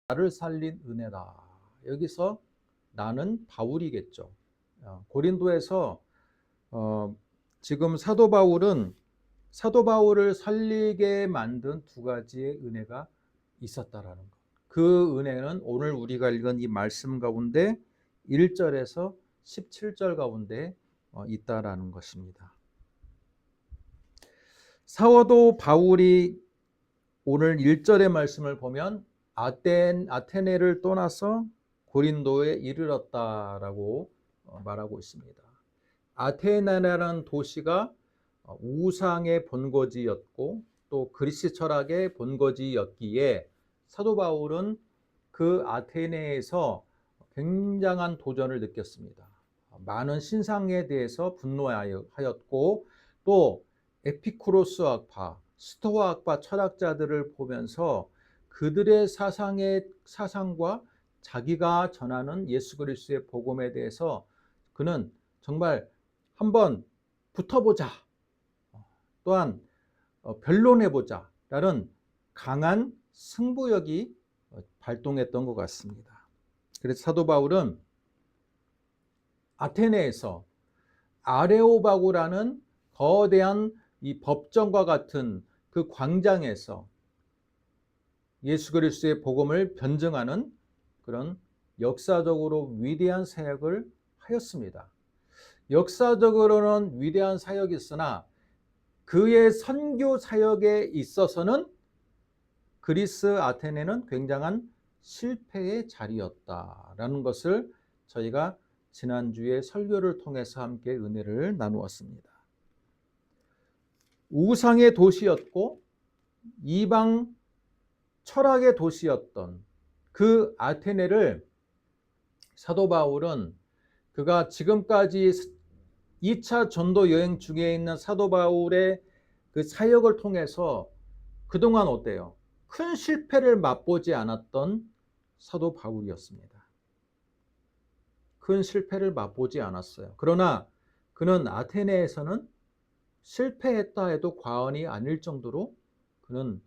나를 살린 은혜다. 여기서 나는 바울이겠죠. 고린도에서 지금 사도 바울을 살리게 만든 두 가지의 은혜가 있었다라는 것. 그 은혜는 오늘 우리가 읽은 이 말씀 가운데 1절에서 17절 가운데 있다라는 것입니다. 사도 바울이 오늘 1절의 말씀을 보면 아테네를 떠나서 고린도에 이르렀다라고 말하고 있습니다. 아테네라는 도시가 우상의 본거지였고 또 그리스 철학의 본거지였기에 사도 바울은 그 아테네에서 굉장한 도전을 느꼈습니다. 많은 신상에 대해서 분노하였고 또 에피쿠로스 학파, 스토아 학파 철학자들을 보면서 그들의 사상과 자기가 전하는 예수 그리스도의 복음에 대해서 그는 정말 한번 붙어보자, 또한 변론해보자 라는 강한 승부욕이 발동했던 것 같습니다. 그래서 사도 바울은 아테네에서 아레오바고라는 거대한 이 법정과 같은 그 광장에서 예수 그리스도의 복음을 변증하는 그런 역사적으로 위대한 사역을 하였습니다. 역사적으로는 위대한 사역이 있으나 그의 선교 사역에 있어서는 그리스 아테네는 굉장한 실패의 자리였다라는 것을 저희가 지난주에 설교를 통해서 함께 은혜를 나누었습니다. 우상의 도시였고 이방 철학의 도시였던 그 아테네를 사도 바울은 그가 지금까지 2차 전도 여행 중에 있는 사도 바울의 그 사역을 통해서 그동안 어때요? 큰 실패를 맛보지 않았던 사도 바울이었습니다. 큰 실패를 맛보지 않았어요. 그러나 그는 아테네에서는 실패했다 해도 과언이 아닐 정도로 그는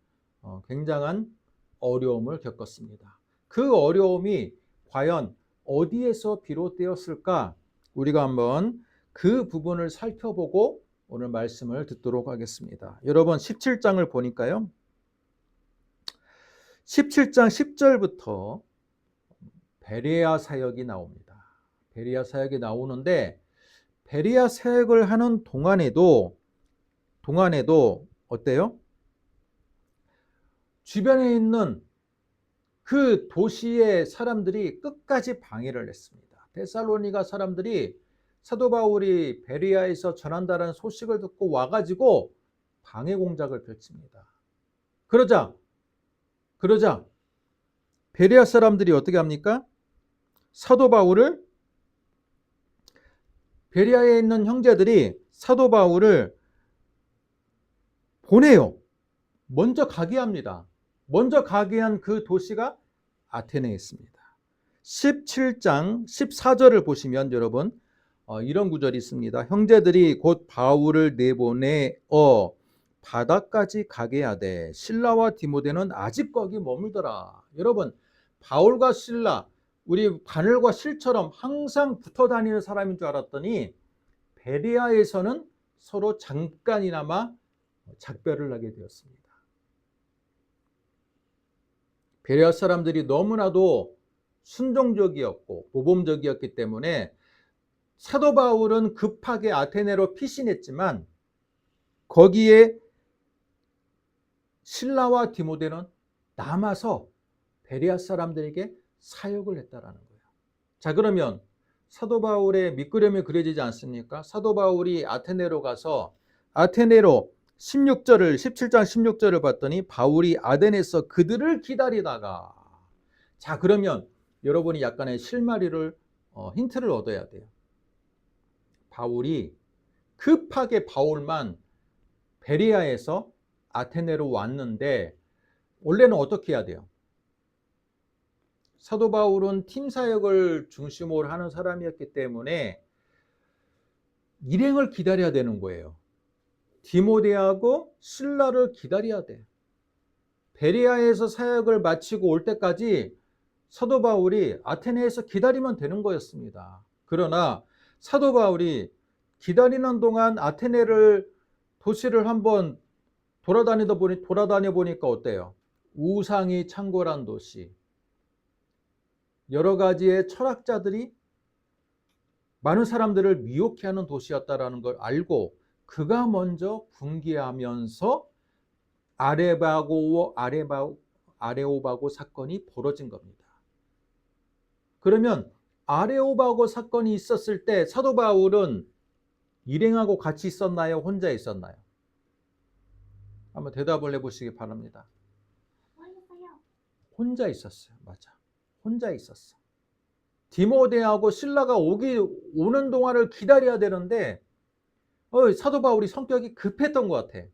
굉장한 어려움을 겪었습니다. 그 어려움이 과연 어디에서 비롯되었을까? 우리가 한번 그 부분을 살펴보고 오늘 말씀을 듣도록 하겠습니다. 여러분 17장을 보니까요. 17장 10절부터 베레아 사역이 나옵니다. 베레아 사역이 나오는데 베레아 사역을 하는 동안에도 어때요? 주변에 있는 그 도시의 사람들이 끝까지 방해를 했습니다. 데살로니가 사람들이 사도 바울이 베레아에서 전한다는 소식을 듣고 와가지고 방해 공작을 펼칩니다. 그러자 베레아 사람들이 어떻게 합니까? 사도 바울을 베레아에 있는 형제들이 사도 바울을 보내요. 먼저 가게 합니다. 먼저 가게 한 그 도시가 아테네에 있습니다. 17장 14절을 보시면 여러분 이런 구절이 있습니다. 형제들이 곧 바울을 내보내어 바다까지 가게 하되 실라와 디모데는 아직 거기 머물더라. 여러분 바울과 실라 우리 바늘과 실처럼 항상 붙어 다니는 사람인 줄 알았더니 베레아에서는 서로 잠깐이나마 작별을 하게 되었습니다. 베레아 사람들이 너무나도 순종적이었고 모범적이었기 때문에 사도 바울은 급하게 아테네로 피신했지만 거기에 실라와 디모데는 남아서 베레아 사람들에게 사역을 했다라는 거예요. 자, 그러면 사도 바울의 밑그림이 그려지지 않습니까? 사도 바울이 아테네로 가서 아테네로 17장 16절을 봤더니 바울이 아덴에서 그들을 기다리다가 자, 그러면 여러분이 약간의 실마리를 힌트를 얻어야 돼요. 바울이 급하게 바울만 베레아에서 아테네로 왔는데 원래는 어떻게 해야 돼요? 사도 바울은 팀 사역을 중심으로 하는 사람이었기 때문에 일행을 기다려야 되는 거예요. 디모데하고 실라를 기다려야 돼. 베레아에서 사역을 마치고 올 때까지 사도 바울이 아테네에서 기다리면 되는 거였습니다. 그러나 사도 바울이 기다리는 동안 아테네를 도시를 한번 돌아다녀 보니까 어때요? 우상이 창궐한 도시, 여러 가지의 철학자들이 많은 사람들을 미혹해하는 도시였다라는 걸 알고 그가 먼저 분개하면서 아레오바고 사건이 벌어진 겁니다. 그러면 아레오바고 사건이 있었을 때 사도 바울은 일행하고 같이 있었나요? 혼자 있었나요? 한번 대답을 해보시기 바랍니다. 혼자 있었어요. 맞아. 혼자 있었어. 디모데하고 실라가 오는 동안을 기다려야 되는데 사도 바울이 성격이 급했던 것 같아.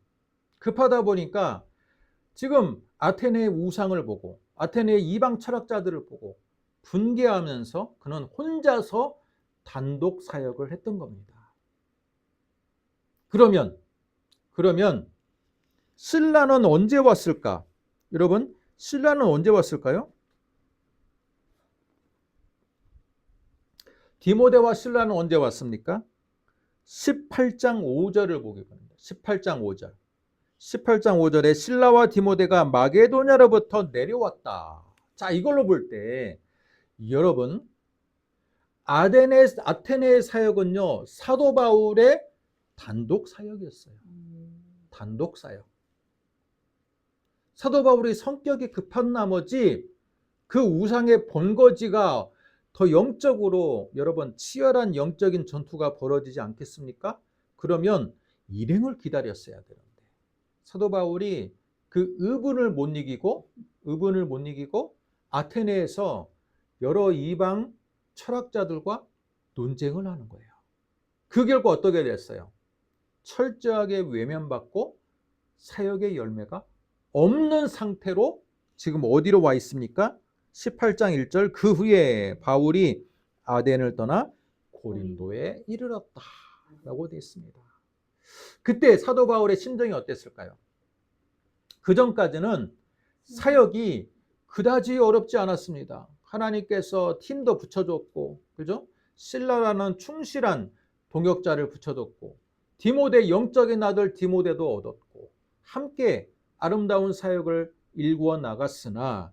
급하다 보니까 지금 아테네의 우상을 보고 아테네의 이방 철학자들을 보고 분개하면서 그는 혼자서 단독 사역을 했던 겁니다. 그러면 실라는 언제 왔을까? 여러분, 실라는 언제 왔을까요? 디모데와 실라는 언제 왔습니까? 18장 5절을 보게 됩니다. 18장 5절. 18장 5절에 실라와 디모데가 마게도냐로부터 내려왔다. 자, 이걸로 볼 때 여러분, 아테네의 사역은요, 사도 바울의 단독 사역이었어요. 단독 사역. 사도 바울이 성격이 급한 나머지 그 우상의 본거지가 더 영적으로 여러분 치열한 영적인 전투가 벌어지지 않겠습니까? 그러면 일행을 기다렸어야 되는데 사도 바울이 그 의분을 못 이기고 아테네에서 여러 이방 철학자들과 논쟁을 하는 거예요. 그 결과 어떻게 됐어요? 철저하게 외면받고 사역의 열매가 없는 상태로 지금 어디로 와 있습니까? 18장 1절 그 후에 바울이 아덴을 떠나 고린도에 이르렀다 라고 되어 있습니다. 그때 사도 바울의 심정이 어땠을까요? 그 전까지는 사역이 그다지 어렵지 않았습니다. 하나님께서 팀도 붙여줬고, 그죠? 실라라는 충실한 동역자를 붙여줬고, 디모데 영적인 아들 디모데도 얻었고, 함께 아름다운 사역을 일구어 나갔으나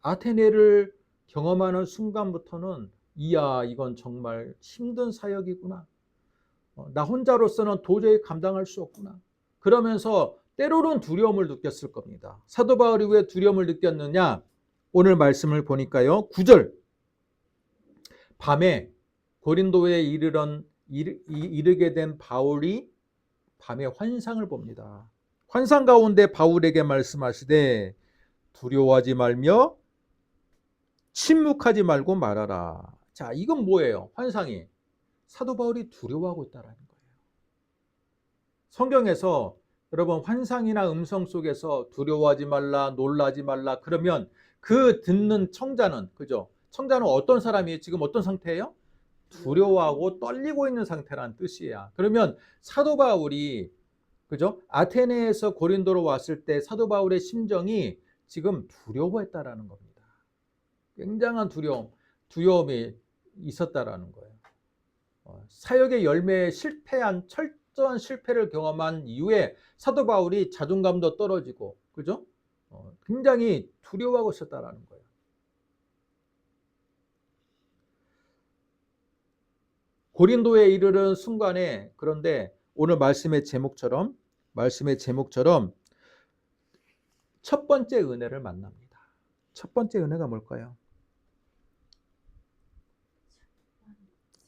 아테네를 경험하는 순간부터는 이야, 이건 정말 힘든 사역이구나. 나 혼자로서는 도저히 감당할 수 없구나. 그러면서 때로는 두려움을 느꼈을 겁니다. 사도 바울이 왜 두려움을 느꼈느냐? 오늘 말씀을 보니까요. 9절. 밤에 고린도에 이르게 된 바울이 밤에 환상을 봅니다. 환상 가운데 바울에게 말씀하시되 두려워하지 말며 침묵하지 말고 말하라. 자, 이건 뭐예요? 환상이 사도 바울이 두려워하고 있다는 거예요. 성경에서 여러분 환상이나 음성 속에서 두려워하지 말라, 놀라지 말라 그러면 그 듣는 청자는, 그죠? 청자는 어떤 사람이 지금 어떤 상태예요? 두려워하고 떨리고 있는 상태라는 뜻이야. 그러면 사도 바울이, 그죠? 아테네에서 고린도로 왔을 때 사도 바울의 심정이 지금 두려워했다라는 겁니다. 굉장한 두려움이 있었다라는 거예요. 사역의 열매에 철저한 실패를 경험한 이후에 사도 바울이 자존감도 떨어지고, 그죠? 굉장히 두려워하고 있었다라는 거예요. 고린도에 이르는 순간에, 그런데 오늘 말씀의 제목처럼 첫 번째 은혜를 만납니다. 첫 번째 은혜가 뭘까요?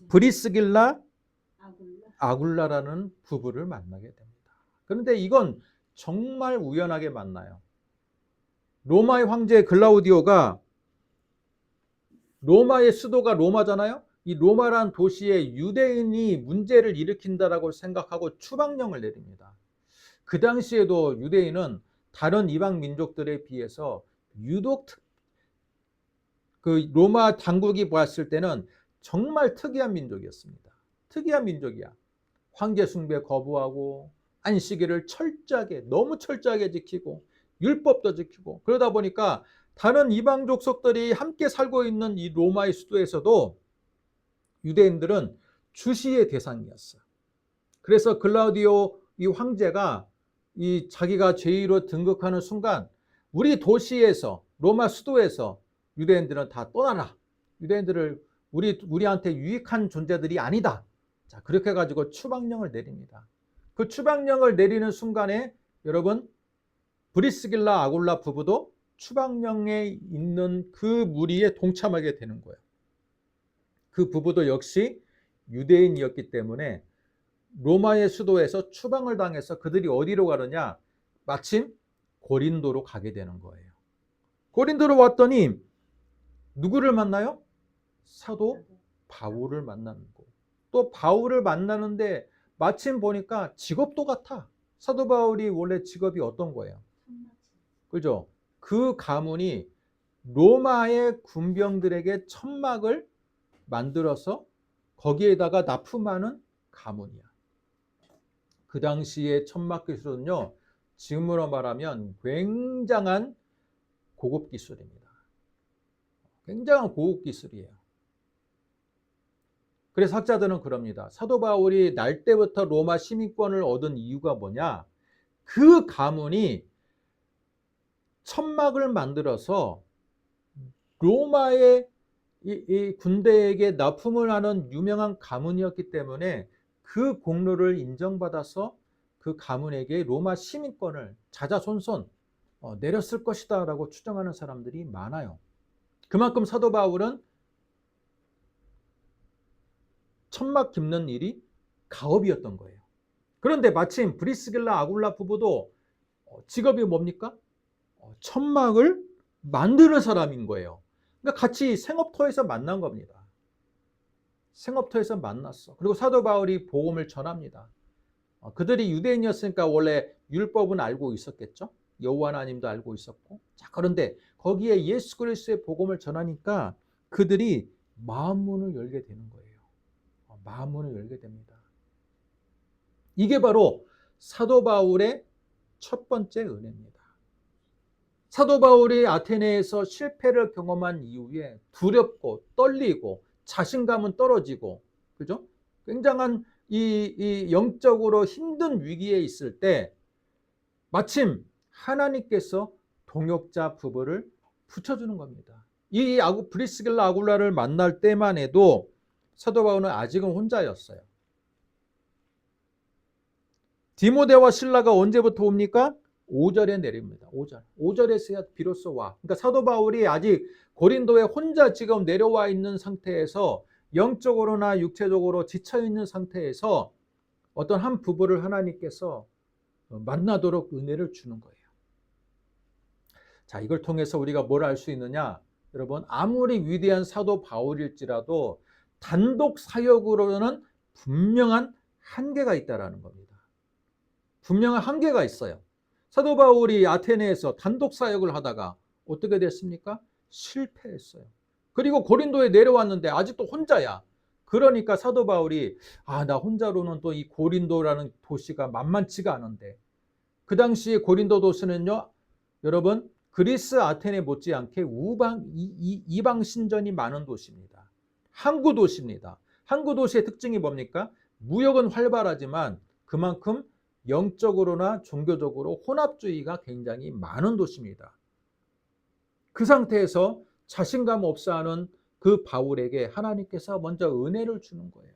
브리스길라 아굴라라는 부부를 만나게 됩니다. 그런데 이건 정말 우연하게 만나요. 로마의 황제 글라우디오가, 로마의 수도가 로마잖아요. 이 로마란 도시에 유대인이 문제를 일으킨다라고 생각하고 추방령을 내립니다. 그 당시에도 유대인은 다른 이방 민족들에 비해서 유독 그 로마 당국이 봤을 때는 정말 특이한 민족이었습니다. 특이한 민족이야. 황제 숭배 거부하고 안식일을 너무 철저하게 지키고 율법도 지키고, 그러다 보니까 다른 이방 족속들이 함께 살고 있는 이 로마의 수도에서도 유대인들은 주시의 대상이었어요. 그래서 글라우디오 이 황제가 이 자기가 제위로 등극하는 순간 우리 도시에서 로마 수도에서 유대인들은 다 떠나라. 유대인들을 우리한테 유익한 존재들이 아니다. 자, 그렇게 가지고 추방령을 내립니다. 그 추방령을 내리는 순간에 여러분 브리스길라 아굴라 부부도 추방령에 있는 그 무리에 동참하게 되는 거예요. 그 부부도 역시 유대인이었기 때문에 로마의 수도에서 추방을 당해서 그들이 어디로 가느냐? 마침 고린도로 가게 되는 거예요. 고린도로 왔더니 누구를 만나요? 사도 바울을 만나는 거. 또 바울을 만나는데 마침 보니까 직업도 같아. 사도 바울이 원래 직업이 어떤 거예요? 그죠? 그 가문이 로마의 군병들에게 천막을 만들어서 거기에다가 납품하는 가문이야. 그 당시의 천막 기술은요, 지금으로 말하면 굉장한 고급 기술입니다. 굉장한 고급 기술이에요. 그래서 학자들은 그럽니다. 사도 바울이 날 때부터 로마 시민권을 얻은 이유가 뭐냐? 그 가문이 천막을 만들어서 로마의 이 군대에게 납품을 하는 유명한 가문이었기 때문에 그 공로를 인정받아서 그 가문에게 로마 시민권을 자자손손 내렸을 것이다 라고 추정하는 사람들이 많아요. 그만큼 사도 바울은 천막 깁는 일이 가업이었던 거예요. 그런데 마침 브리스길라 아굴라 부부도 직업이 뭡니까? 천막을 만드는 사람인 거예요. 그러니까 같이 생업터에서 만난 겁니다. 생업터에서 만났어. 그리고 사도 바울이 복음을 전합니다. 그들이 유대인이었으니까 원래 율법은 알고 있었겠죠. 여호와 하나님도 알고 있었고. 자, 그런데 거기에 예수 그리스도의 복음을 전하니까 그들이 마음문을 열게 되는 거예요. 마음문을 열게 됩니다. 이게 바로 사도 바울의 첫 번째 은혜입니다. 사도 바울이 아테네에서 실패를 경험한 이후에 두렵고 떨리고 자신감은 떨어지고, 그죠? 굉장한 이 영적으로 힘든 위기에 있을 때 마침 하나님께서 동역자 부부를 붙여주는 겁니다. 이 브리스길라 아굴라를 만날 때만 해도 사도 바울은 아직은 혼자였어요. 디모데와 실라가 언제부터 옵니까? 5절에 내립니다. 5절에서야 비로소 와. 그러니까 사도 바울이 아직 고린도에 혼자 지금 내려와 있는 상태에서 영적으로나 육체적으로 지쳐있는 상태에서 어떤 한 부부를 하나님께서 만나도록 은혜를 주는 거예요. 자, 이걸 통해서 우리가 뭘 알 수 있느냐? 여러분, 아무리 위대한 사도 바울일지라도 단독 사역으로는 분명한 한계가 있다는 겁니다. 분명한 한계가 있어요. 사도 바울이 아테네에서 단독 사역을 하다가 어떻게 됐습니까? 실패했어요. 그리고 고린도에 내려왔는데 아직도 혼자야. 그러니까 사도 바울이 나 혼자로는 또 이 고린도라는 도시가 만만치가 않은데, 그 당시에 고린도 도시는요, 여러분, 그리스 아테네 못지않게 이방 신전이 많은 도시입니다. 항구 도시입니다. 항구 도시의 특징이 뭡니까? 무역은 활발하지만 그만큼 영적으로나 종교적으로 혼합주의가 굉장히 많은 도시입니다. 그 상태에서 자신감 없어하는 그 바울에게 하나님께서 먼저 은혜를 주는 거예요.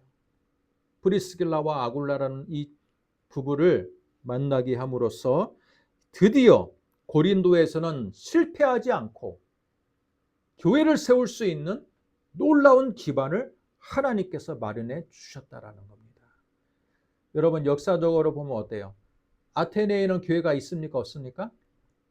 브리스길라와 아굴라라는 이 부부를 만나게 함으로써 드디어 고린도에서는 실패하지 않고 교회를 세울 수 있는 놀라운 기반을 하나님께서 마련해 주셨다라는 겁니다. 여러분, 역사적으로 보면 어때요? 아테네에는 교회가 있습니까? 없습니까?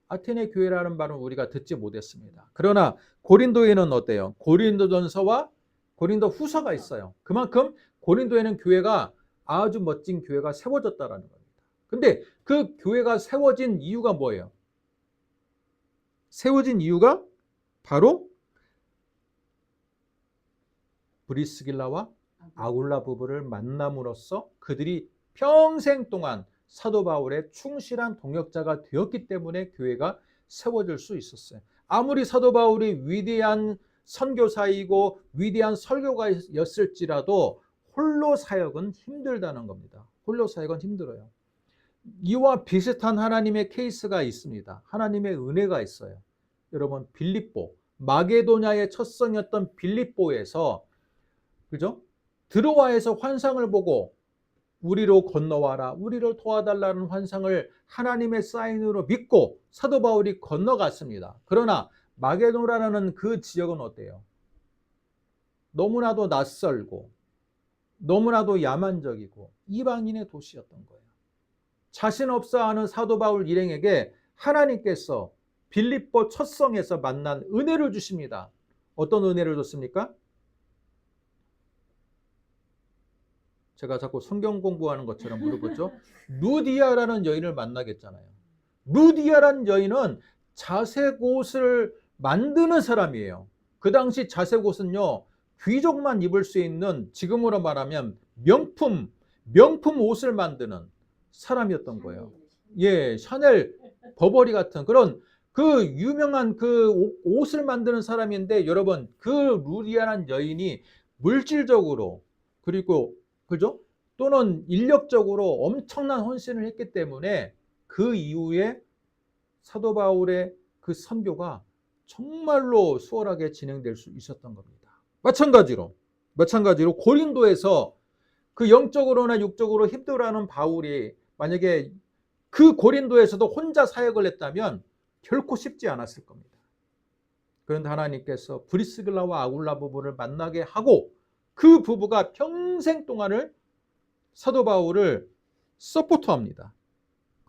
아테네 교회라는 말은 우리가 듣지 못했습니다. 그러나 고린도에는 어때요? 고린도전서와 고린도 후서가 있어요. 그만큼 고린도에는 교회가 아주 멋진 교회가 세워졌다라는 겁니다. 근데 그 교회가 세워진 이유가 뭐예요? 세워진 이유가 바로 브리스길라와 아굴라 부부를 만남으로써 그들이 평생 동안 사도 바울의 충실한 동역자가 되었기 때문에 교회가 세워질 수 있었어요. 아무리 사도 바울이 위대한 선교사이고 위대한 설교가였을지라도 홀로 사역은 힘들다는 겁니다. 홀로 사역은 힘들어요. 이와 비슷한 하나님의 케이스가 있습니다. 하나님의 은혜가 있어요. 여러분, 빌립보, 마게도냐의 첫 성이었던 빌립보에서, 그죠? 드로아에서 환상을 보고 우리로 건너와라, 우리를 도와달라는 환상을 하나님의 사인으로 믿고 사도 바울이 건너갔습니다. 그러나 마게도냐라는 그 지역은 어때요? 너무나도 낯설고 너무나도 야만적이고 이방인의 도시였던 거예요. 자신 없어 하는 사도 바울 일행에게 하나님께서 빌립보 첫 성에서 만난 은혜를 주십니다. 어떤 은혜를 줬습니까? 제가 자꾸 성경 공부하는 것처럼 물어보죠. 루디아라는 여인을 만나겠잖아요. 루디아라는 여인은 자색 옷을 만드는 사람이에요. 그 당시 자색 옷은요, 귀족만 입을 수 있는, 지금으로 말하면 명품 옷을 만드는 사람이었던 거예요. 예, 샤넬, 버버리 같은 그런 그 유명한 그 옷을 만드는 사람인데, 여러분, 그 루디아라는 여인이 물질적으로, 그리고 그죠? 또는 인력적으로 엄청난 헌신을 했기 때문에 그 이후에 사도 바울의 그 선교가 정말로 수월하게 진행될 수 있었던 겁니다. 마찬가지로 고린도에서 그 영적으로나 육적으로 힘들어하는 바울이 만약에 그 고린도에서도 혼자 사역을 했다면 결코 쉽지 않았을 겁니다. 그런데 하나님께서 브리스길라와 아굴라 부부를 만나게 하고 그 부부가 평생 동안을 사도 바울을 서포트합니다.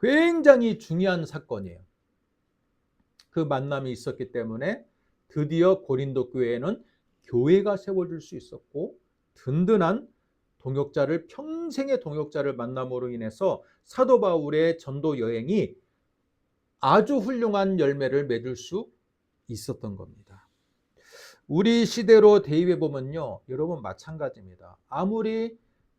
굉장히 중요한 사건이에요. 그 만남이 있었기 때문에 드디어 고린도 교회에는 교회가 세워질 수 있었고, 든든한 동역자를, 평생의 동역자를 만남으로 인해서 사도 바울의 전도 여행이 아주 훌륭한 열매를 맺을 수 있었던 겁니다. 우리 시대로 대입해 보면요, 여러분 마찬가지입니다. 아무리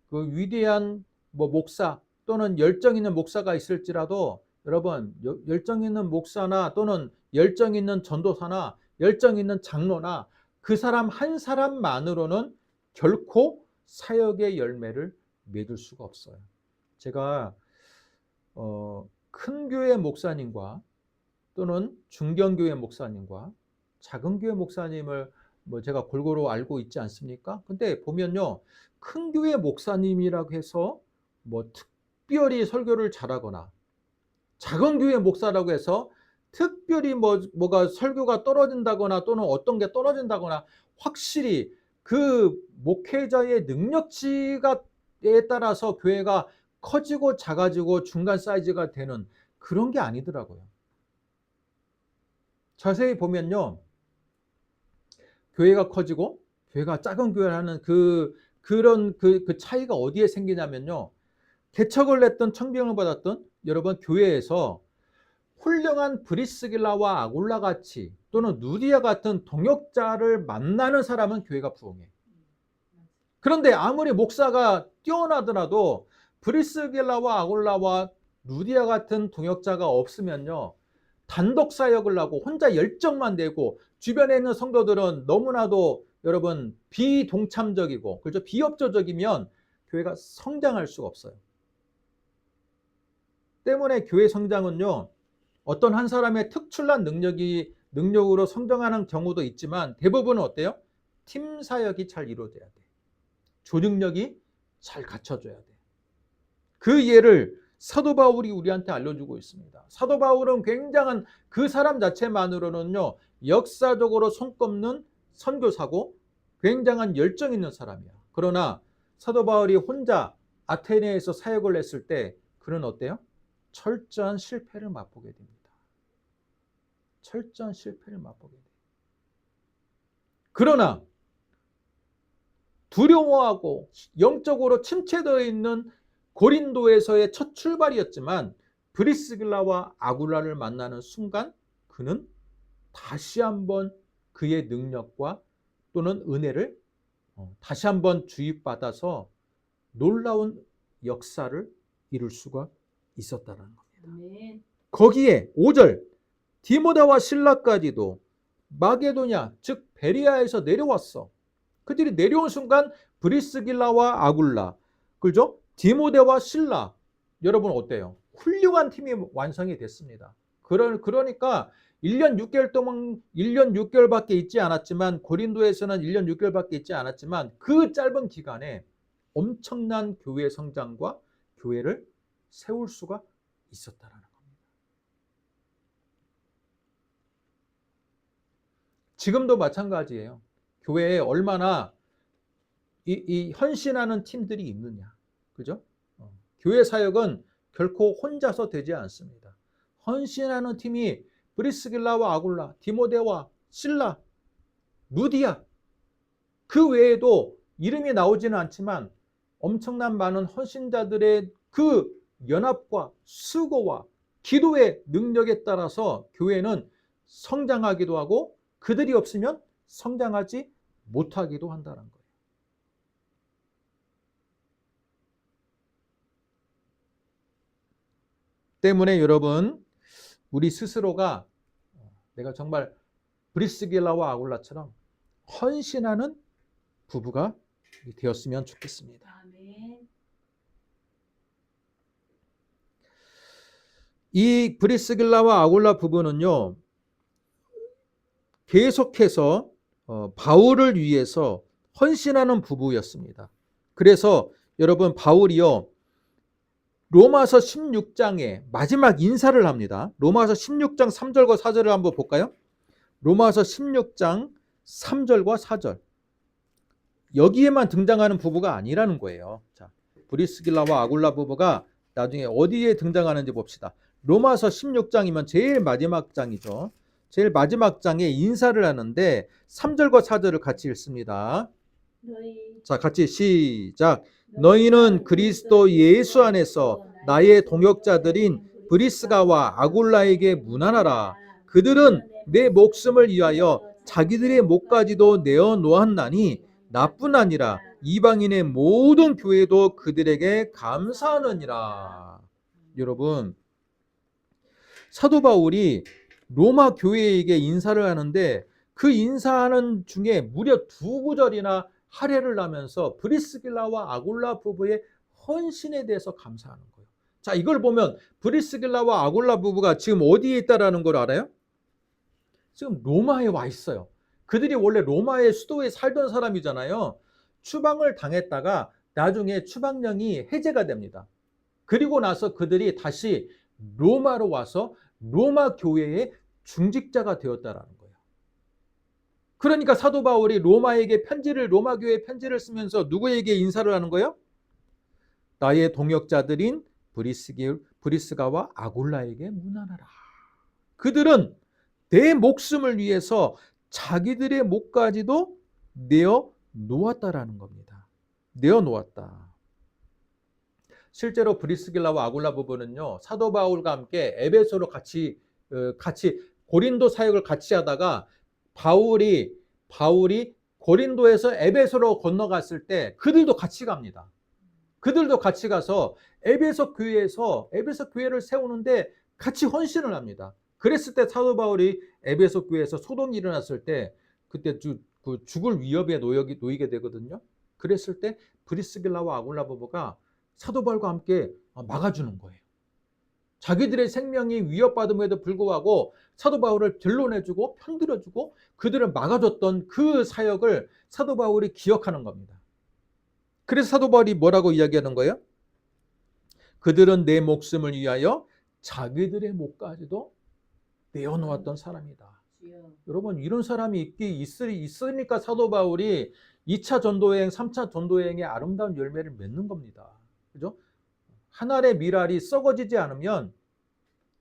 그 위대한 목사 또는 열정 있는 목사가 있을지라도, 여러분, 열정 있는 목사나 또는 열정 있는 전도사나 열정 있는 장로나 그 사람 한 사람만으로는 결코 사역의 열매를 맺을 수가 없어요. 제가 큰 교회 목사님과 또는 중견교회 목사님과 작은 교회 목사님을 제가 골고루 알고 있지 않습니까? 근데 보면요, 큰 교회 목사님이라고 해서 특별히 설교를 잘하거나, 작은 교회 목사라고 해서 특별히 뭐가 설교가 떨어진다거나 또는 어떤 게 떨어진다거나, 확실히 그 목회자의 능력치에 따라서 교회가 커지고 작아지고 중간 사이즈가 되는 그런 게 아니더라고요. 자세히 보면요, 교회가 커지고 교회가 작은 교회를 하는 그런 차이가 어디에 생기냐면요, 개척을 했던, 청빙을 받았던 여러분 교회에서 훌륭한 브리스길라와 아굴라 같이 또는 누디아 같은 동역자를 만나는 사람은 교회가 부흥해. 그런데 아무리 목사가 뛰어나더라도 브리스길라와 아굴라와 누디아 같은 동역자가 없으면요, 단독 사역을 하고 혼자 열정만 내고 주변에 있는 성도들은 너무나도 여러분 비동참적이고, 그렇죠? 비협조적이면 교회가 성장할 수가 없어요. 때문에 교회 성장은요, 어떤 한 사람의 특출난 능력으로 성장하는 경우도 있지만 대부분은 어때요? 팀 사역이 잘 이루어져야 돼. 조직력이 잘 갖춰져야 돼. 그 예를 사도 바울이 우리한테 알려주고 있습니다. 사도 바울은 굉장한, 그 사람 자체만으로는요, 역사적으로 손꼽는 선교사고 굉장한 열정 있는 사람이야. 그러나 사도 바울이 혼자 아테네에서 사역을 했을 때 그는 어때요? 철저한 실패를 맛보게 됩니다. 철저한 실패를 맛보게 돼요. 그러나 두려워하고 영적으로 침체되어 있는 고린도에서의 첫 출발이었지만, 브리스길라와 아굴라를 만나는 순간 그는 다시 한번 그의 능력과 또는 은혜를 다시 한번 주입받아서 놀라운 역사를 이룰 수가 있었다는 겁니다. 거기에 5절, 디모데와 실라까지도 마게도냐, 즉 베리아에서 내려왔어. 그들이 내려온 순간 브리스길라와 아굴라, 그죠? 디모데와 실라, 여러분 어때요? 훌륭한 팀이 완성이 됐습니다. 그러니까 1년 6개월 동안 1년 6개월밖에 있지 않았지만, 고린도에서는 1년 6개월밖에 있지 않았지만 그 짧은 기간에 엄청난 교회 성장과 교회를 세울 수가 있었다라는 겁니다. 지금도 마찬가지예요. 교회에 얼마나 이 헌신하는 팀들이 있느냐, 그죠? 교회 사역은 결코 혼자서 되지 않습니다. 헌신하는 팀이 브리스길라와 아굴라, 디모데와 실라, 루디아, 그 외에도 이름이 나오지는 않지만 엄청난 많은 헌신자들의 그 연합과 수고와 기도의 능력에 따라서 교회는 성장하기도 하고, 그들이 없으면 성장하지 못하기도 한다는 거예요. 때문에 여러분, 우리 스스로가 내가 정말 브리스길라와 아굴라처럼 헌신하는 부부가 되었으면 좋겠습니다. 아멘. 이 브리스길라와 아굴라 부부는요, 계속해서 바울을 위해서 헌신하는 부부였습니다. 그래서 여러분, 바울이요, 로마서 16장에 마지막 인사를 합니다. 로마서 16장 3절과 4절을 한번 볼까요? 로마서 16장 3절과 4절. 여기에만 등장하는 부부가 아니라는 거예요. 자, 브리스길라와 아굴라 부부가 나중에 어디에 등장하는지 봅시다. 로마서 16장이면 제일 마지막 장이죠. 제일 마지막 장에 인사를 하는데 3절과 4절을 같이 읽습니다. 자, 같이 시작. 너희는 그리스도 예수 안에서 나의 동역자들인 브리스가와 아굴라에게 문안하라. 그들은 내 목숨을 위하여 자기들의 목까지도 내어 놓았나니 나뿐 아니라 이방인의 모든 교회도 그들에게 감사하느니라. 여러분, 사도 바울이 로마 교회에게 인사를 하는데 그 인사하는 중에 무려 2구절이나 할애를 하면서 브리스길라와 아굴라 부부의 헌신에 대해서 감사하는 거예요. 자, 이걸 보면 브리스길라와 아굴라 부부가 지금 어디에 있다라는 걸 알아요? 지금 로마에 와 있어요. 그들이 원래 로마의 수도에 살던 사람이잖아요. 추방을 당했다가 나중에 추방령이 해제가 됩니다. 그리고 나서 그들이 다시 로마로 와서 로마 교회의 중직자가 되었다라는 거예요. 그러니까 사도 바울이 로마 교회에 편지를 쓰면서 누구에게 인사를 하는 거예요? 나의 동역자들인 브리스가와 아굴라에게 문안하라. 그들은 내 목숨을 위해서 자기들의 목까지도 내어 놓았다라는 겁니다. 내어 놓았다. 실제로 브리스길라와 아굴라 부부는요, 사도 바울과 함께 에베소로 같이 고린도 사역을 같이 하다가 바울이 고린도에서 에베소로 건너갔을 때 그들도 같이 갑니다. 그들도 같이 가서 에베소 교회를 세우는데 같이 헌신을 합니다. 그랬을 때 사도 바울이 에베소 교회에서 소동이 일어났을 때 그때 죽을 위협에 놓이게 되거든요. 그랬을 때 브리스길라와 아굴라 부부가 사도 바울과 함께 막아주는 거예요. 자기들의 생명이 위협받음에도 불구하고 사도 바울을 변론해주고 편들어주고 그들을 막아줬던 그 사역을 사도 바울이 기억하는 겁니다. 그래서 사도 바울이 뭐라고 이야기하는 거예요? 그들은 내 목숨을 위하여 자기들의 목까지도 내어놓았던 사람이다. 여러분, 이런 사람이 있으니까 사도 바울이 2차 전도여행, 3차 전도여행의 아름다운 열매를 맺는 겁니다. 그죠? 한 알의 밀알이 썩어지지 않으면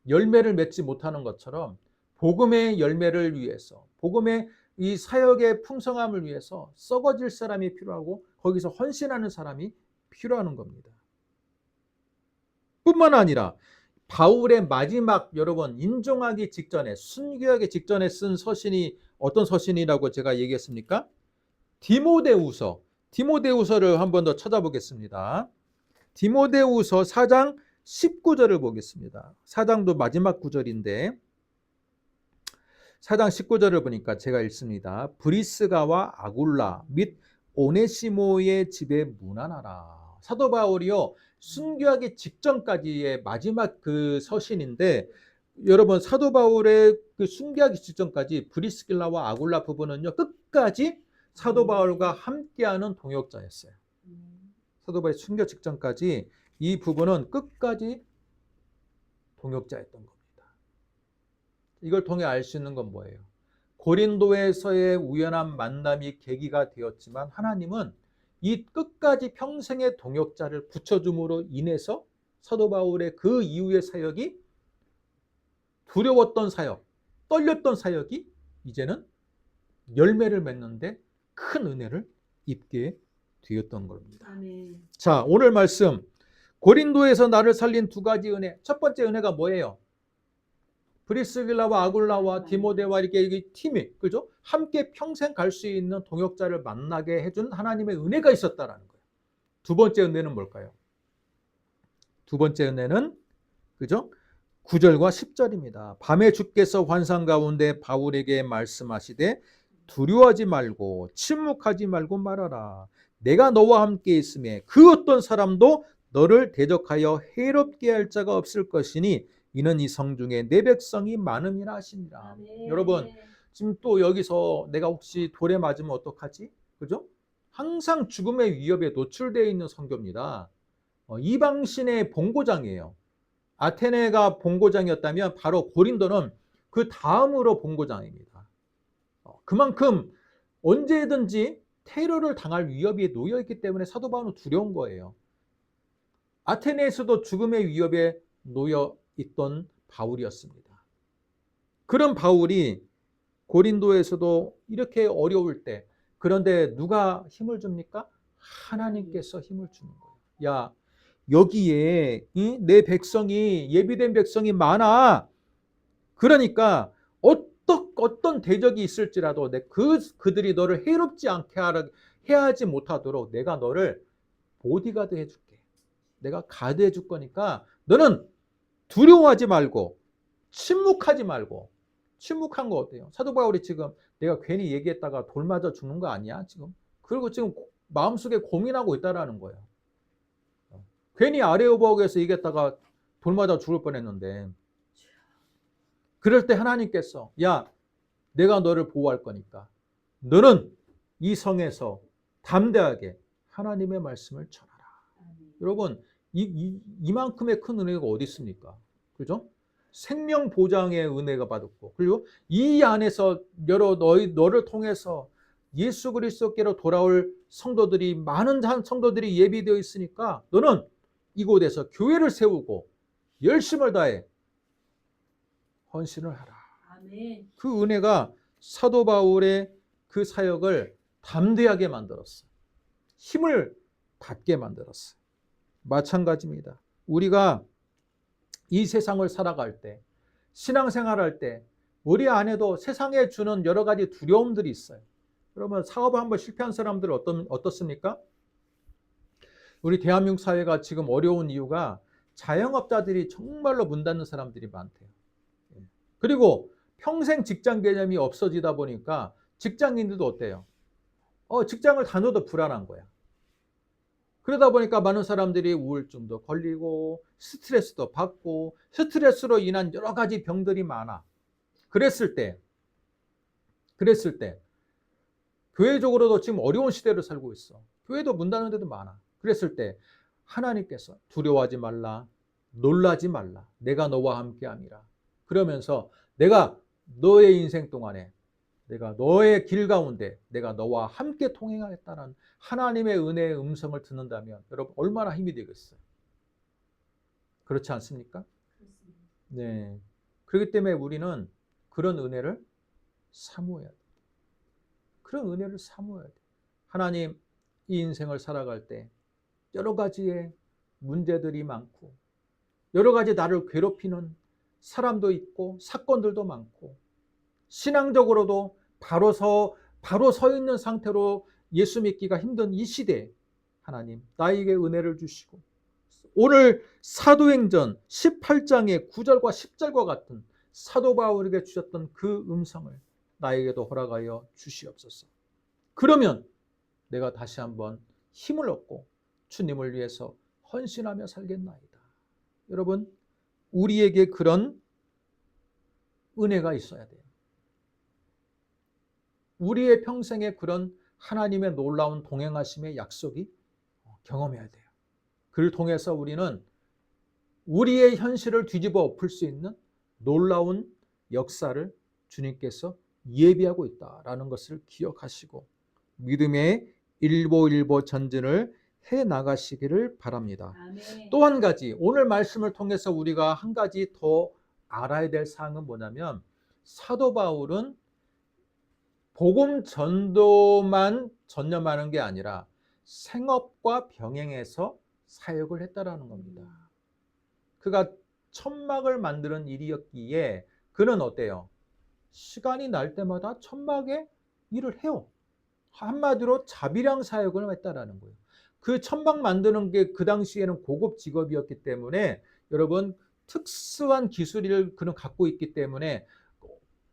열매를 맺지 못하는 것처럼 복음의 열매를 위해서, 복음의 이 사역의 풍성함을 위해서 썩어질 사람이 필요하고 거기서 헌신하는 사람이 필요한 겁니다. 뿐만 아니라 바울의 마지막, 여러분, 인종하기 직전에, 순교하기 직전에 쓴 서신이 어떤 서신이라고 제가 얘기했습니까? 디모데후서를 한 번 더 찾아보겠습니다. 디모데후서 4장 19절을 보겠습니다. 4장도 마지막 구절인데 4장 19절을 보니까 제가 읽습니다. 브리스가와 아굴라 및 오네시모의 집에 문안하라. 사도 바울이요, 순교하기 직전까지의 마지막 그 서신인데, 여러분 사도 바울의 그 순교하기 직전까지 브리스길라와 아굴라 부부는요 끝까지 사도 바울과 함께하는 동역자였어요. 사도 바울의 순교 직전까지 이 부부는 끝까지 동역자였던 겁니다. 이걸 통해 알 수 있는 건 뭐예요? 고린도에서의 우연한 만남이 계기가 되었지만 하나님은 이 끝까지 평생의 동역자를 붙여줌으로 인해서 사도 바울의 그 이후의 사역이, 두려웠던 사역, 떨렸던 사역이 이제는 열매를 맺는데 큰 은혜를 입게 되었던 겁니다. 아멘. 자, 오늘 말씀, 고린도에서 나를 살린 두 가지 은혜. 첫 번째 은혜가 뭐예요? 브리스길라와 아굴라와 디모데와 이렇게 팀이, 그죠? 함께 평생 갈 수 있는 동역자를 만나게 해준 하나님의 은혜가 있었다라는 거예요. 두 번째 은혜는 뭘까요? 두 번째 은혜는, 그죠? 9절과 10절입니다. 밤에 주께서 환상 가운데 바울에게 말씀하시되 두려워하지 말고 침묵하지 말고 말하라. 내가 너와 함께 있음에 그 어떤 사람도 너를 대적하여 해롭게 할 자가 없을 것이니 이는 이 성중에 내 백성이 많음이라 하시니라. 여러분, 지금 또 여기서 내가 혹시 돌에 맞으면 어떡하지? 그죠? 항상 죽음의 위협에 노출되어 있는 선교입니다. 이방신의 본고장이에요. 아테네가 본고장이었다면 바로 고린도는 그 다음으로 본고장입니다. 그만큼 언제든지 테러를 당할 위협에 놓여있기 때문에 사도 바울은 두려운 거예요. 아테네에서도 죽음의 위협에 놓여 있던 바울이었습니다. 그런 바울이 고린도에서도 이렇게 어려울 때, 그런데 누가 힘을 줍니까? 하나님께서 힘을 주는 거예요. 야, 여기에 내 백성이, 예비된 백성이 많아. 그러니까 어떤 대적이 있을지라도 그들이 너를 해롭지 않게 해야 하지 못하도록 내가 너를 보디가드 해줄게. 내가 가드해 줄 거니까 너는 두려워하지 말고 침묵하지 말고. 침묵한 거 어때요? 사도 바울이 지금 내가 괜히 얘기했다가 돌 맞아 죽는 거 아니야 지금? 그리고 지금 마음속에 고민하고 있다라는 거예요. 괜히 아레오바오에서 얘기했다가 돌 맞아 죽을 뻔했는데, 그럴 때 하나님께서 야, 내가 너를 보호할 거니까 너는 이 성에서 담대하게 하나님의 말씀을 전하라. 여러분, 이만큼의 큰 은혜가 어디 있습니까? 그죠? 생명 보장의 은혜가 받았고, 그리고 이 안에서 너를 통해서 예수 그리스도께로 돌아올 성도들이, 많은 성도들이 예비되어 있으니까 너는 이곳에서 교회를 세우고 열심을 다해 헌신을 하라. 아멘. 그 은혜가 사도 바울의 그 사역을 담대하게 만들었어요. 힘을 받게 만들었어요. 마찬가지입니다. 우리가 이 세상을 살아갈 때, 신앙생활할 때 우리 안에도 세상에 주는 여러 가지 두려움들이 있어요. 그러면 사업을 한번 실패한 사람들은 어떻습니까? 우리 대한민국 사회가 지금 어려운 이유가 자영업자들이 정말로 문 닫는 사람들이 많대요. 그리고 평생 직장 개념이 없어지다 보니까 직장인들도 어때요? 직장을 다녀도 불안한 거야. 그러다 보니까 많은 사람들이 우울증도 걸리고 스트레스도 받고, 스트레스로 인한 여러 가지 병들이 많아. 그랬을 때 교회적으로도 지금 어려운 시대를 살고 있어. 교회도 문 닫는 데도 많아. 그랬을 때 하나님께서 두려워하지 말라, 놀라지 말라, 내가 너와 함께함이라. 그러면서 내가 너의 인생 동안에, 내가 너의 길 가운데 내가 너와 함께 통행하겠다는 하나님의 은혜의 음성을 듣는다면 여러분 얼마나 힘이 되겠어요? 그렇지 않습니까? 그렇습니다. 네. 그렇기 때문에 우리는 그런 은혜를 사모해야 돼요. 그런 은혜를 사모해야 돼요. 하나님, 이 인생을 살아갈 때 여러 가지의 문제들이 많고, 여러 가지 나를 괴롭히는 사람도 있고 사건들도 많고, 신앙적으로도 바로 서 있는 상태로 예수 믿기가 힘든 이 시대에 하나님 나에게 은혜를 주시고, 오늘 사도행전 18장의 9절과 10절과 같은 사도 바울에게 주셨던 그 음성을 나에게도 허락하여 주시옵소서. 그러면 내가 다시 한번 힘을 얻고 주님을 위해서 헌신하며 살겠나이다. 여러분, 우리에게 그런 은혜가 있어야 돼요. 우리의 평생에 그런 하나님의 놀라운 동행하심의 약속이 경험해야 돼요. 그를 통해서 우리는 우리의 현실을 뒤집어 엎을 수 있는 놀라운 역사를 주님께서 예비하고 있다라는 것을 기억하시고 믿음의 일보일보 전진을 해 나가시기를 바랍니다. 또 한 가지, 오늘 말씀을 통해서 우리가 한 가지 더 알아야 될 사항은 뭐냐면, 사도 바울은 복음 전도만 전념하는 게 아니라 생업과 병행해서 사역을 했다라는 겁니다. 그가 천막을 만드는 일이었기에 그는 어때요? 시간이 날 때마다 천막에 일을 해요. 한마디로 자비랑 사역을 했다라는 거예요. 그 천막 만드는 게 그 당시에는 고급 직업이었기 때문에 여러분, 특수한 기술을 그는 갖고 있기 때문에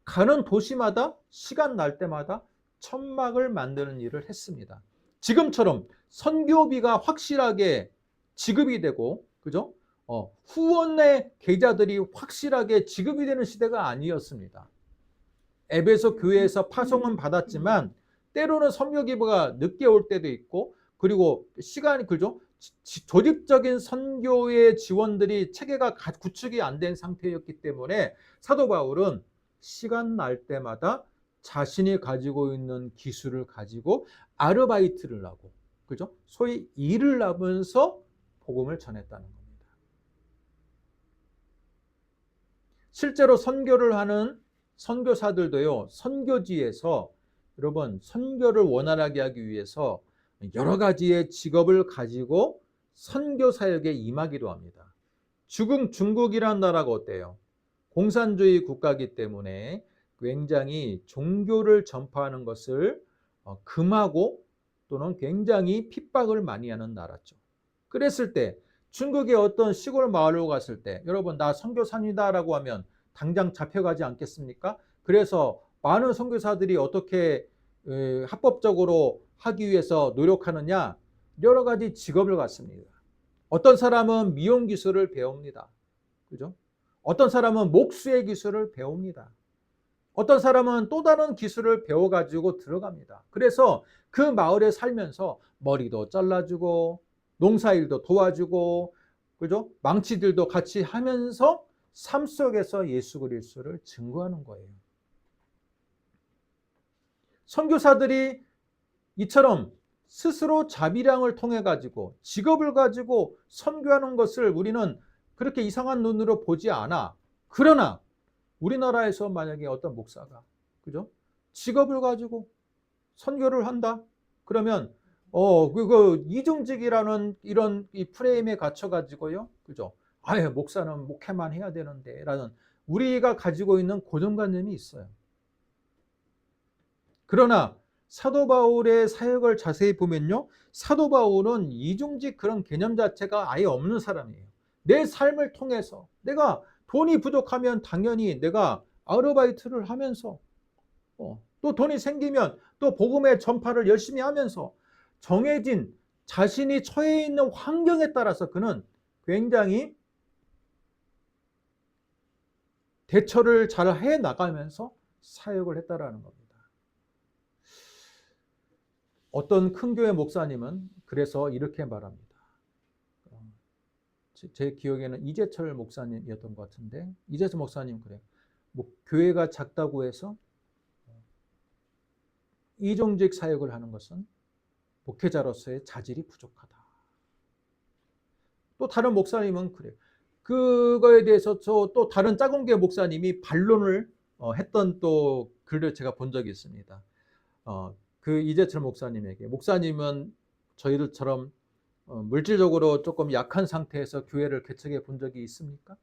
가는 도시마다 시간 날 때마다 천막을 만드는 일을 했습니다. 지금처럼 선교비가 확실하게 지급이 되고, 그죠? 후원의 계좌들이 확실하게 지급이 되는 시대가 아니었습니다. 에베소 교회에서 파송은 받았지만 때로는 선교 기부가 늦게 올 때도 있고, 그리고 시간이, 그죠? 조직적인 선교의 지원들이 체계가 구축이 안 된 상태였기 때문에 사도 바울은 시간 날 때마다 자신이 가지고 있는 기술을 가지고 아르바이트를 하고, 그죠? 소위 일을 하면서 복음을 전했다는 겁니다. 실제로 선교를 하는 선교사들도요, 선교지에서 여러분, 선교를 원활하게 하기 위해서 여러 가지의 직업을 가지고 선교 사역에 임하기도 합니다. 중국이라는 나라가 어때요? 공산주의 국가이기 때문에 굉장히 종교를 전파하는 것을 금하고 또는 굉장히 핍박을 많이 하는 나라죠. 그랬을 때 중국의 어떤 시골 마을로 갔을 때, 여러분, 나 선교사입니다라고 하면 당장 잡혀가지 않겠습니까? 그래서 많은 선교사들이 어떻게 합법적으로 하기 위해서 노력하느냐? 여러 가지 직업을 갖습니다. 어떤 사람은 미용 기술을 배웁니다. 그죠? 어떤 사람은 목수의 기술을 배웁니다. 어떤 사람은 또 다른 기술을 배워가지고 들어갑니다. 그래서 그 마을에 살면서 머리도 잘라주고, 농사일도 도와주고, 그죠? 망치들도 같이 하면서 삶 속에서 예수 그리스도를 증거하는 거예요. 선교사들이 이처럼 스스로 자비량을 통해 가지고 직업을 가지고 선교하는 것을 우리는 그렇게 이상한 눈으로 보지 않아. 그러나 우리나라에서 만약에 어떤 목사가, 그죠? 직업을 가지고 선교를 한다. 그러면 이중직이라는 이런 이 프레임에 갇혀 가지고요. 그죠? 아예 목사는 목회만 해야 되는데라는 우리가 가지고 있는 고정관념이 있어요. 그러나 사도 바울의 사역을 자세히 보면요, 사도 바울은 이중직 그런 개념 자체가 아예 없는 사람이에요. 내 삶을 통해서 내가 돈이 부족하면 당연히 내가 아르바이트를 하면서 또 돈이 생기면 또 복음의 전파를 열심히 하면서 정해진 자신이 처해 있는 환경에 따라서 그는 굉장히 대처를 잘 해 나가면서 사역을 했다라는 겁니다. 어떤 큰 교회 목사님은 그래서 이렇게 말합니다. 제 기억에는 이재철 목사님이었던 것 같은데, 이재철 목사님 그래요. 교회가 작다고 해서 이중직 사역을 하는 것은 목회자로서의 자질이 부족하다. 또 다른 목사님은 그래요. 그거에 대해서 또 다른 작은 교회 목사님이 반론을 했던 또 글을 제가 본 적이 있습니다. 그 이재철 목사님에게, 목사님은 저희들처럼 물질적으로 조금 약한 상태에서 교회를 개척해 본 적이 있습니까?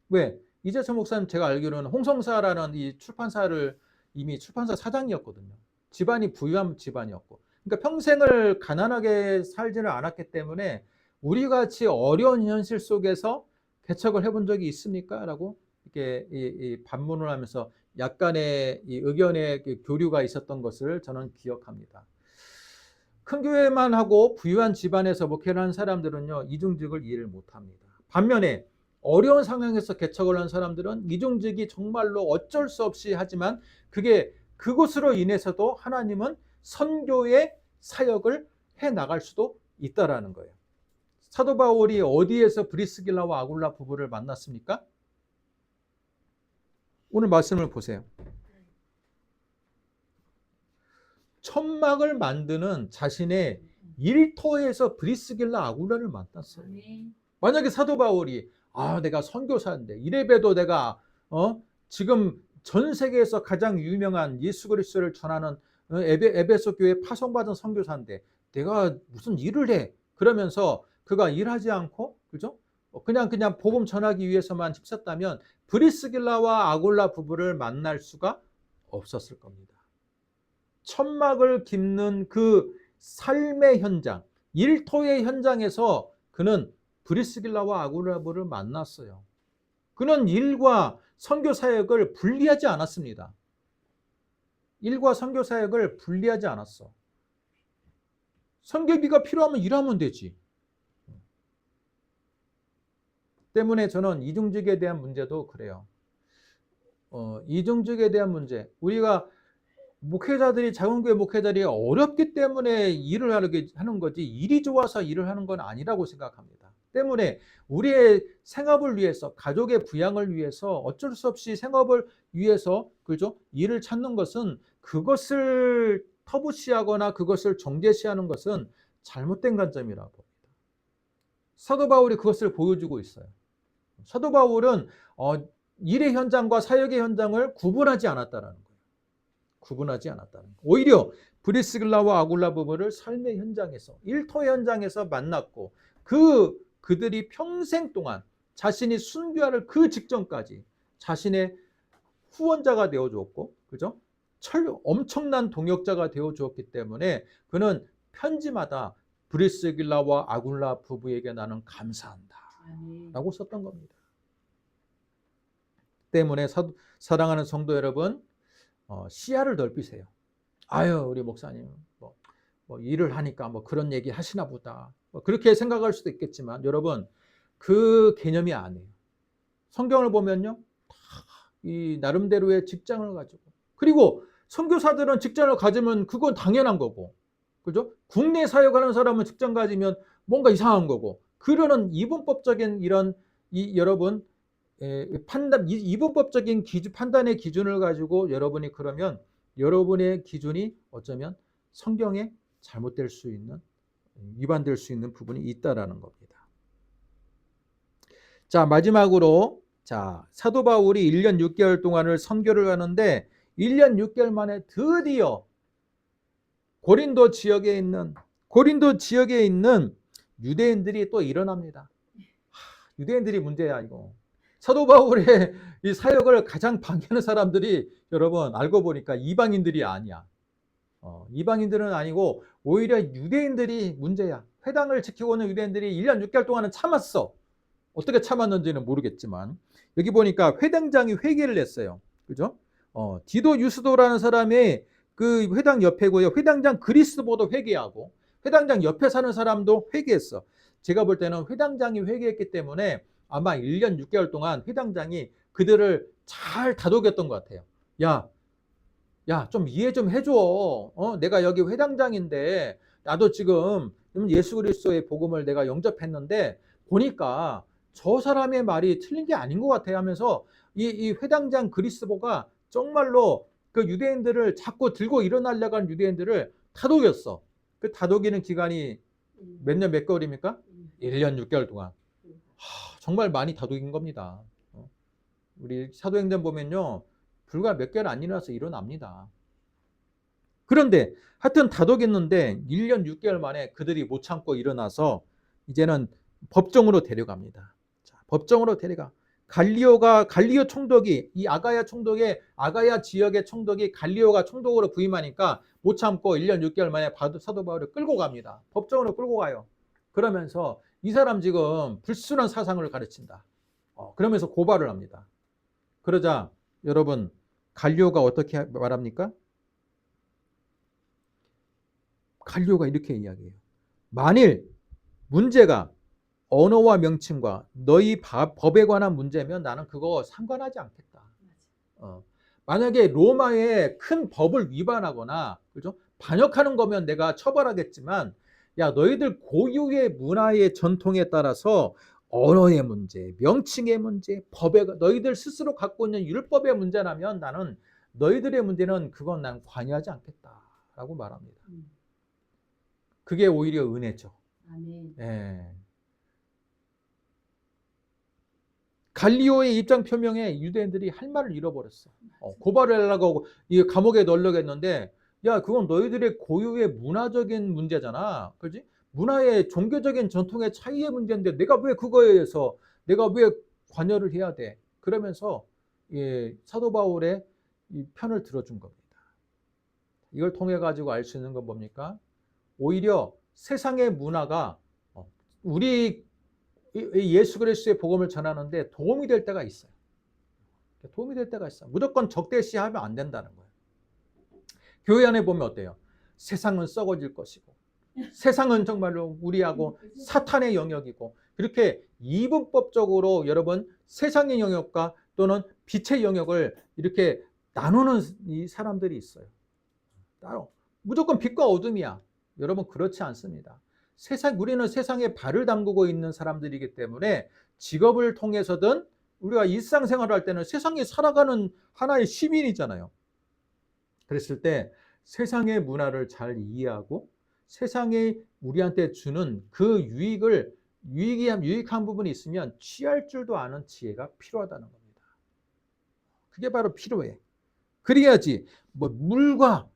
왜? 이재철 목사님 제가 알기로는 홍성사라는 이 출판사를 이미 출판사 사장이었거든요. 집안이 부유한 집안이었고, 그러니까 평생을 가난하게 살지는 않았기 때문에 우리 같이 어려운 현실 속에서 개척을 해본 적이 있습니까? 라고 이렇게 이 반문을 하면서 약간의 이 의견의 교류가 있었던 것을 저는 기억합니다. 큰 교회만 하고 부유한 집안에서 목회를 하는 사람들은요, 이중직을 이해를 못합니다. 반면에 어려운 상황에서 개척을 한 사람들은 이중직이 정말로 어쩔 수 없이 하지만 그것으로 인해서도 하나님은 선교의 사역을 해 나갈 수도 있다라는 거예요. 사도 바울이 어디에서 브리스길라와 아굴라 부부를 만났습니까? 오늘 말씀을 보세요. 천막을 만드는 자신의 일터에서 브리스길라 아굴라를 만났어요. 만약에 사도 바울이 내가 선교사인데 이래봬도 내가 지금 전 세계에서 가장 유명한 예수 그리스도를 전하는 에베소 교회 파송받은 선교사인데 내가 무슨 일을 해? 그러면서 그가 일하지 않고, 그죠? 그냥 복음 전하기 위해서만 힘썼다면 브리스길라와 아굴라 부부를 만날 수가 없었을 겁니다. 천막을 깁는 그 삶의 현장, 일터의 현장에서 그는 브리스길라와 아굴라 부부를 만났어요. 그는 일과 선교 사역을 분리하지 않았습니다. 일과 선교 사역을 분리하지 않았어. 선교비가 필요하면 일하면 되지. 때문에 저는 이중직에 대한 문제도 그래요. 이중직에 대한 문제, 우리가 목회자들이, 작은 교회 목회자들이 어렵기 때문에 일을 하는 거지 일이 좋아서 일을 하는 건 아니라고 생각합니다. 때문에 우리의 생업을 위해서, 가족의 부양을 위해서 어쩔 수 없이 생업을 위해서, 그죠? 일을 찾는 것은, 그것을 터부시하거나 그것을 정죄시하는 것은 잘못된 관점이라고 봅니다. 사도 바울이 그것을 보여주고 있어요. 사도 바울은 일의 현장과 사역의 현장을 구분하지 않았다라는 거예요. 구분하지 않았다는 거예요. 오히려 브리스길라와 아굴라 부부를 삶의 현장에서, 일터의 현장에서 만났고, 그들이 평생 동안 자신이 순교할 그 직전까지 자신의 후원자가 되어 주었고, 그죠? 엄청난 동역자가 되어 주었기 때문에 그는 편지마다 브리스길라와 아굴라 부부에게 나는 감사한다 라고 썼던 겁니다. 때문에 사랑하는 성도 여러분, 시야를 넓히세요. 우리 목사님 뭐 일을 하니까 뭐 그런 얘기 하시나 보다, 그렇게 생각할 수도 있겠지만, 여러분, 그 개념이 아니에요. 성경을 보면요, 이 나름대로의 직장을 가지고, 그리고 선교사들은 직장을 가지면 그건 당연한 거고, 그죠? 국내 사역하는 사람은 직장 가지면 뭔가 이상한 거고, 그러는 이분법적인 여러분 이분법적인 판단의 기준을 가지고 여러분이, 그러면 여러분의 기준이 어쩌면 성경에 잘못될 수 있는, 위반될 수 있는 부분이 있다라는 겁니다. 자, 마지막으로, 사도 바울이 1년 6개월 동안을 선교를 하는데 1년 6개월 만에 드디어 고린도 지역에 있는 유대인들이 또 일어납니다. 유대인들이 문제야, 이거. 사도 바울의 이 사역을 가장 방해하는 사람들이, 여러분, 알고 보니까 이방인들이 아니야. 이방인들은 아니고 오히려 유대인들이 문제야. 회당을 지키고 있는 유대인들이 1년 6개월 동안은 참았어. 어떻게 참았는지는 모르겠지만, 여기 보니까 회당장이 회개를 했어요. 그죠? 디도 유스도라는 사람이 그 회당 옆에고요. 회당장 그리스도도 회개하고, 회당장 옆에 사는 사람도 회개했어. 제가 볼 때는 회당장이 회개했기 때문에 아마 1년 6개월 동안 회당장이 그들을 잘 다독였던 것 같아요. 야, 좀 이해 좀 해줘. 내가 여기 회당장인데 나도 지금 예수 그리스도의 복음을 내가 영접했는데 보니까 저 사람의 말이 틀린 게 아닌 것 같아 하면서 이 회당장 그리스도가 정말로 그 유대인들을 자꾸 들고 일어나려고 하는 유대인들을 다독였어. 그 다독이는 기간이 몇 년 몇 개월입니까? 1년 6개월 동안. 정말 많이 다독인 겁니다. 우리 사도행전 보면요, 불과 몇 개월 안 일어나서 일어납니다. 그런데 하여튼 다독였는데 1년 6개월 만에 그들이 못 참고 일어나서 이제는 법정으로 데려갑니다. 법정으로 데려가. 갈리오 총독이, 이 아가야 지역의 총독이 갈리오가 총독으로 부임하니까 못 참고 1년 6개월 만에 사도 바울을 끌고 갑니다. 법정으로 끌고 가요. 그러면서 이 사람 지금 불순한 사상을 가르친다. 그러면서 고발을 합니다. 그러자 여러분 갈리오가 어떻게 말합니까? 갈리오가 이렇게 이야기해요. 만일 문제가 언어와 명칭과 너희 법에 관한 문제면 나는 그거 상관하지 않겠다. 만약에 로마의 큰 법을 위반하거나 그죠? 반역하는 거면 내가 처벌하겠지만 야 너희들 고유의 문화의 전통에 따라서 언어의 문제, 명칭의 문제, 법에 너희들 스스로 갖고 있는 율법의 문제라면 나는 너희들의 문제는 그건 난 관여하지 않겠다라고 말합니다. 그게 오히려 은혜죠. 아멘. 예. 갈리오의 입장 표명에 유대인들이 할 말을 잃어버렸어. 고발을 하려고 하고 이 감옥에 넣으려고 했는데 야 그건 너희들의 고유의 문화적인 문제잖아. 그렇지? 문화의 종교적인 전통의 차이의 문제인데 내가 왜 그거에 대해서 내가 왜 관여를 해야 돼? 그러면서 사도 바울의 이 편을 들어준 겁니다. 이걸 통해 가지고 알 수 있는 건 뭡니까? 오히려 세상의 문화가 우리 예수 그리스도의 복음을 전하는데 도움이 될 때가 있어요. 도움이 될 때가 있어요. 무조건 적대시하면 안 된다는 거예요. 교회 안에 보면 어때요? 세상은 썩어질 것이고 세상은 정말로 우리하고 사탄의 영역이고 그렇게 이분법적으로 여러분 세상의 영역과 또는 빛의 영역을 이렇게 나누는 이 사람들이 있어요. 따로 무조건 빛과 어둠이야. 여러분 그렇지 않습니다. 우리는 세상에 발을 담그고 있는 사람들이기 때문에 직업을 통해서든 우리가 일상생활을 할 때는 세상에 살아가는 하나의 시민이잖아요. 그랬을 때 세상의 문화를 잘 이해하고 세상에 우리한테 주는 그 유익한 부분이 있으면 취할 줄도 아는 지혜가 필요하다는 겁니다. 그게 바로 필요해. 그래야지 물과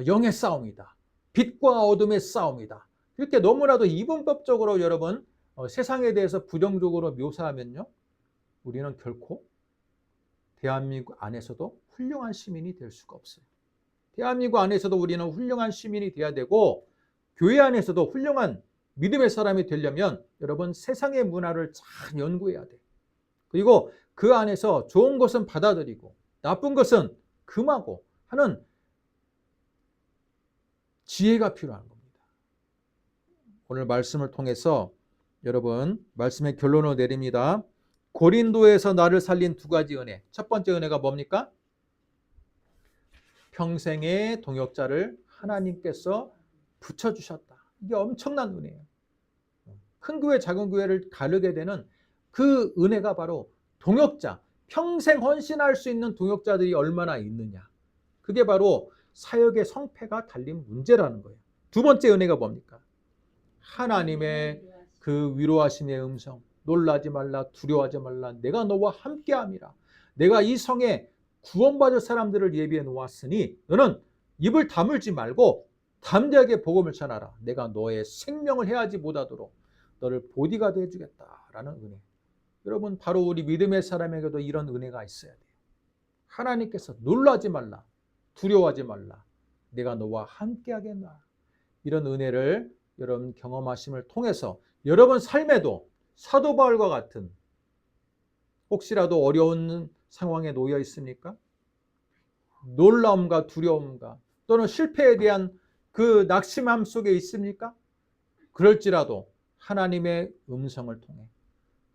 영의 싸움이다. 빛과 어둠의 싸움이다. 이렇게 너무나도 이분법적으로 여러분 세상에 대해서 부정적으로 묘사하면요. 우리는 결코 대한민국 안에서도 훌륭한 시민이 될 수가 없어요. 대한민국 안에서도 우리는 훌륭한 시민이 돼야 되고 교회 안에서도 훌륭한 믿음의 사람이 되려면 여러분 세상의 문화를 잘 연구해야 돼. 그리고 그 안에서 좋은 것은 받아들이고 나쁜 것은 금하고 하는 지혜가 필요한 겁니다. 오늘 말씀을 통해서 여러분 말씀의 결론을 내립니다. 고린도에서 나를 살린 두 가지 은혜. 첫 번째 은혜가 뭡니까? 평생의 동역자를 하나님께서 붙여주셨다. 이게 엄청난 은혜예요. 큰 교회 작은 교회를 가르게 되는 그 은혜가 바로 동역자, 평생 헌신할 수 있는 동역자들이 얼마나 있느냐. 그게 바로 사역의 성패가 달린 문제라는 거예요. 두 번째 은혜가 뭡니까? 하나님의 그 위로하심의 음성. 놀라지 말라, 두려워하지 말라. 내가 너와 함께함이라. 내가 이 성에 구원받을 사람들을 예비해 놓았으니 너는 입을 다물지 말고 담대하게 복음을 전하라. 내가 너의 생명을 해하지 못하도록 너를 보디가드 해주겠다라는 은혜. 여러분 바로 우리 믿음의 사람에게도 이런 은혜가 있어야 돼요. 하나님께서 놀라지 말라, 두려워하지 말라. 내가 너와 함께하겠나. 이런 은혜를 여러분 경험하심을 통해서 여러분 삶에도 사도 바울과 같은 혹시라도 어려운 상황에 놓여 있습니까? 놀라움과 두려움과 또는 실패에 대한 그 낙심함 속에 있습니까? 그럴지라도 하나님의 음성을 통해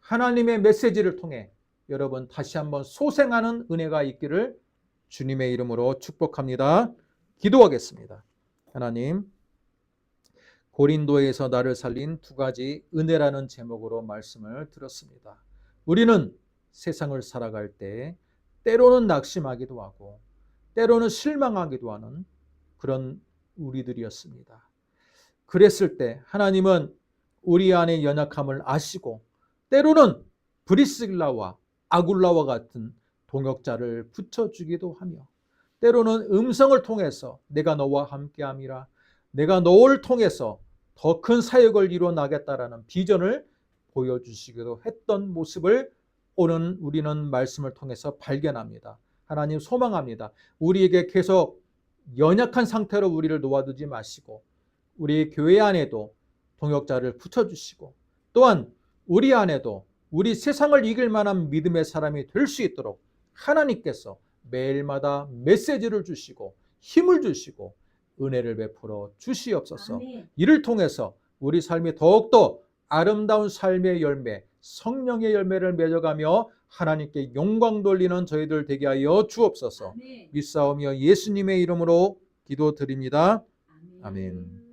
하나님의 메시지를 통해 여러분 다시 한번 소생하는 은혜가 있기를 주님의 이름으로 축복합니다. 기도하겠습니다. 하나님, 고린도에서 나를 살린 두 가지 은혜라는 제목으로 말씀을 들었습니다. 우리는 세상을 살아갈 때 때로는 낙심하기도 하고 때로는 실망하기도 하는 그런 우리들이었습니다. 그랬을 때 하나님은 우리 안의 연약함을 아시고 때로는 브리스길라와 아굴라와 같은 동역자를 붙여주기도 하며 때로는 음성을 통해서 내가 너와 함께함이라 내가 너를 통해서 더 큰 사역을 이루어나겠다라는 비전을 보여주시기도 했던 모습을 오늘 우리는 말씀을 통해서 발견합니다. 하나님 소망합니다. 우리에게 계속 연약한 상태로 우리를 놓아두지 마시고 우리 교회 안에도 동역자를 붙여주시고 또한 우리 안에도 우리 세상을 이길 만한 믿음의 사람이 될 수 있도록 하나님께서 매일마다 메시지를 주시고 힘을 주시고 은혜를 베풀어 주시옵소서. 아멘. 이를 통해서 우리 삶이 더욱더 아름다운 삶의 열매, 성령의 열매를 맺어가며 하나님께 영광 돌리는 저희들 되게 하여 주옵소서. 아멘. 믿사오며 예수님의 이름으로 기도드립니다. 아멘. 아멘.